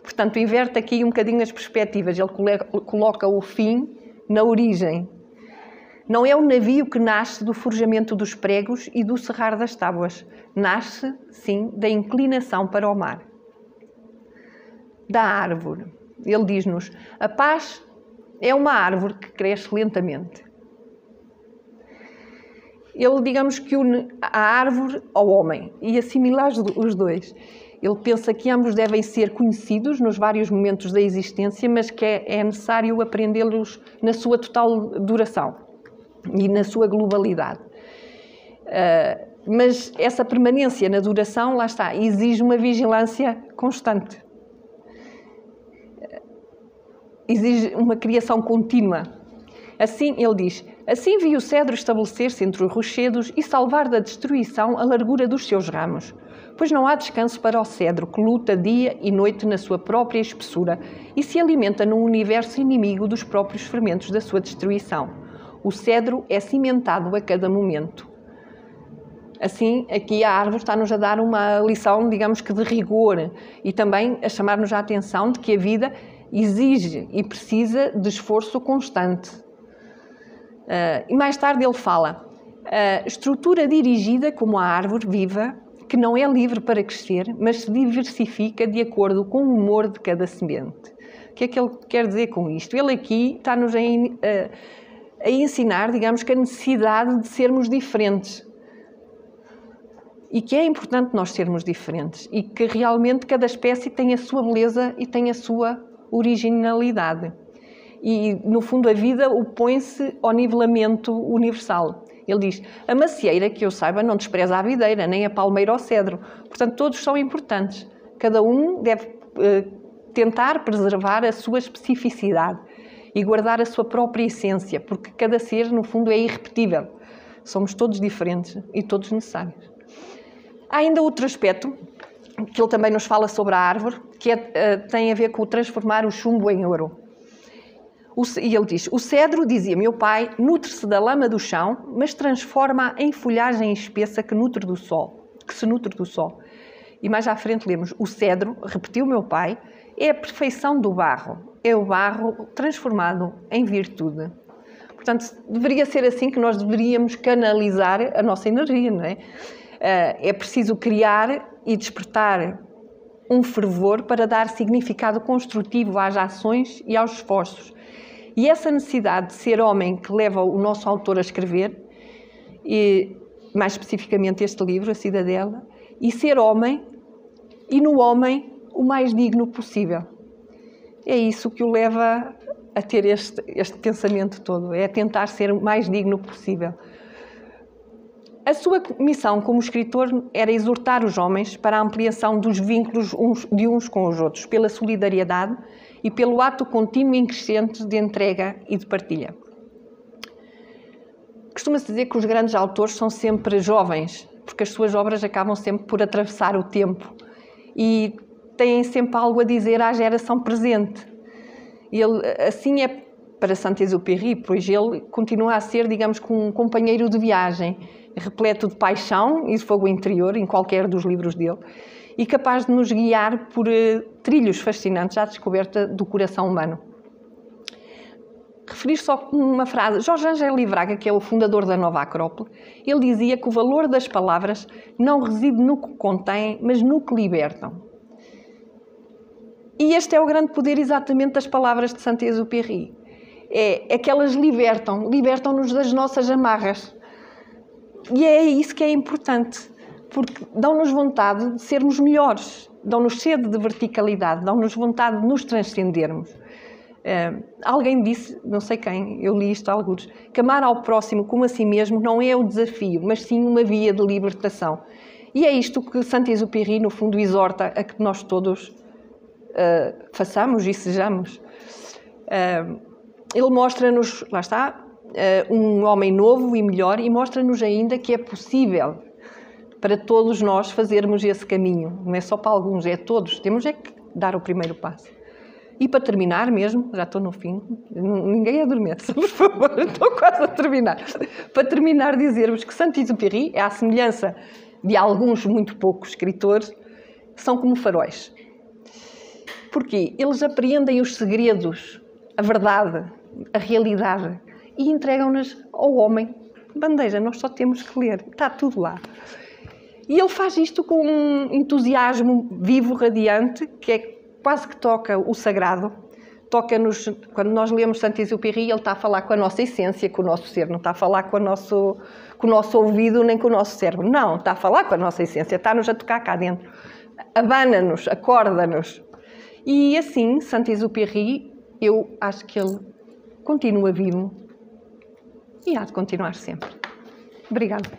Portanto, inverte aqui um bocadinho as perspectivas. Ele coloca o fim na origem. Não é o navio que nasce do forjamento dos pregos e do serrar das tábuas. Nasce, sim, da inclinação para o mar. Da árvore. Ele diz-nos, a paz é uma árvore que cresce lentamente. Ele, digamos que une a árvore ao homem e assimilar os dois. Ele pensa que ambos devem ser conhecidos nos vários momentos da existência, mas que é necessário aprendê-los na sua total duração e na sua globalidade. Mas essa permanência na duração, lá está, exige uma vigilância constante. Exige uma criação contínua. Assim, ele diz, assim vi o cedro estabelecer-se entre os rochedos e salvar da destruição a largura dos seus ramos, pois não há descanso para o cedro, que luta dia e noite na sua própria espessura e se alimenta num universo inimigo dos próprios fermentos da sua destruição. O cedro é cimentado a cada momento. Assim, aqui a árvore está-nos a dar uma lição, digamos que de rigor, e também a chamar-nos a atenção de que a vida exige e precisa de esforço constante. E mais tarde ele fala, estrutura dirigida como a árvore viva, que não é livre para crescer, mas se diversifica de acordo com o humor de cada semente. O que é que ele quer dizer com isto? Ele aqui está-nos a ensinar, digamos, que a necessidade de sermos diferentes. E que é importante nós sermos diferentes. E que realmente cada espécie tem a sua beleza e tem a sua originalidade. E, no fundo, a vida opõe-se ao nivelamento universal. Ele diz, a macieira, que eu saiba, não despreza a videira, nem a palmeira ao cedro. Portanto, todos são importantes. Cada um deve tentar preservar a sua especificidade e guardar a sua própria essência, porque cada ser, no fundo, é irrepetível. Somos todos diferentes e todos necessários. Há ainda outro aspecto, que ele também nos fala sobre a árvore, que tem a ver com o transformar o chumbo em ouro. E ele diz, o cedro, dizia meu pai, nutre-se da lama do chão, mas transforma-a em folhagem espessa que se nutre do sol. E mais à frente lemos, o cedro, repetiu meu pai, é a perfeição do barro, é o barro transformado em virtude. Portanto, deveria ser assim que nós deveríamos canalizar a nossa energia, não é? É preciso criar e despertar um fervor para dar significado construtivo às ações e aos esforços. E essa necessidade de ser homem que leva o nosso autor a escrever, e mais especificamente este livro, A Cidadela, e ser homem, e no homem o mais digno possível. É isso que o leva a ter este pensamento todo, é tentar ser o mais digno possível. A sua missão como escritor era exortar os homens para a ampliação dos vínculos de uns com os outros, pela solidariedade e pelo ato contínuo e crescente de entrega e de partilha. Costuma-se dizer que os grandes autores são sempre jovens, porque as suas obras acabam sempre por atravessar o tempo e têm sempre algo a dizer à geração presente. Ele, assim é para Saint-Exupéry, pois ele continua a ser, digamos, um companheiro de viagem, repleto de paixão e de fogo interior, em qualquer dos livros dele, e capaz de nos guiar por trilhos fascinantes à descoberta do coração humano. referir só uma frase. Jorge Angeli Braga, que é o fundador da Nova Acrópole, ele dizia que o valor das palavras não reside no que contém, mas no que libertam. E este é o grande poder exatamente das palavras de Saint-Exupéry. É que elas libertam-nos das nossas amarras. E é isso que é importante, porque dão-nos vontade de sermos melhores, dão-nos sede de verticalidade, dão-nos vontade de nos transcendermos. Alguém disse, não sei quem, eu li isto a alguns, que amar ao próximo como a si mesmo não é o desafio, mas sim uma via de libertação. E é isto que Saint-Exupéry, no fundo, exorta a que nós todos façamos e sejamos. Ele mostra-nos, lá está, um homem novo e melhor, e mostra-nos ainda que é possível para todos nós fazermos esse caminho. Não é só para alguns, é todos. Temos é que dar o primeiro passo. E para terminar mesmo, já estou no fim, ninguém adormeça, por favor, estou quase a terminar. Para terminar, dizer-vos que Saint-Exupéry é à semelhança de alguns muito poucos escritores, são como faróis. Porquê? Eles apreendem os segredos, a verdade, a realidade e entregam-nas ao homem. Bandeja, nós só temos que ler, está tudo lá. E ele faz isto com um entusiasmo vivo, radiante, que é quase que toca o sagrado. Toca-nos, quando nós lemos Saint-Exupéry, ele está a falar com a nossa essência, com o nosso ser, não está a falar com o nosso ouvido nem com o nosso cérebro. Não, está a falar com a nossa essência, está-nos a tocar cá dentro. Abana-nos, acorda-nos. E assim, Saint-Exupéry, eu acho que ele continua vivo e há de continuar sempre. Obrigada.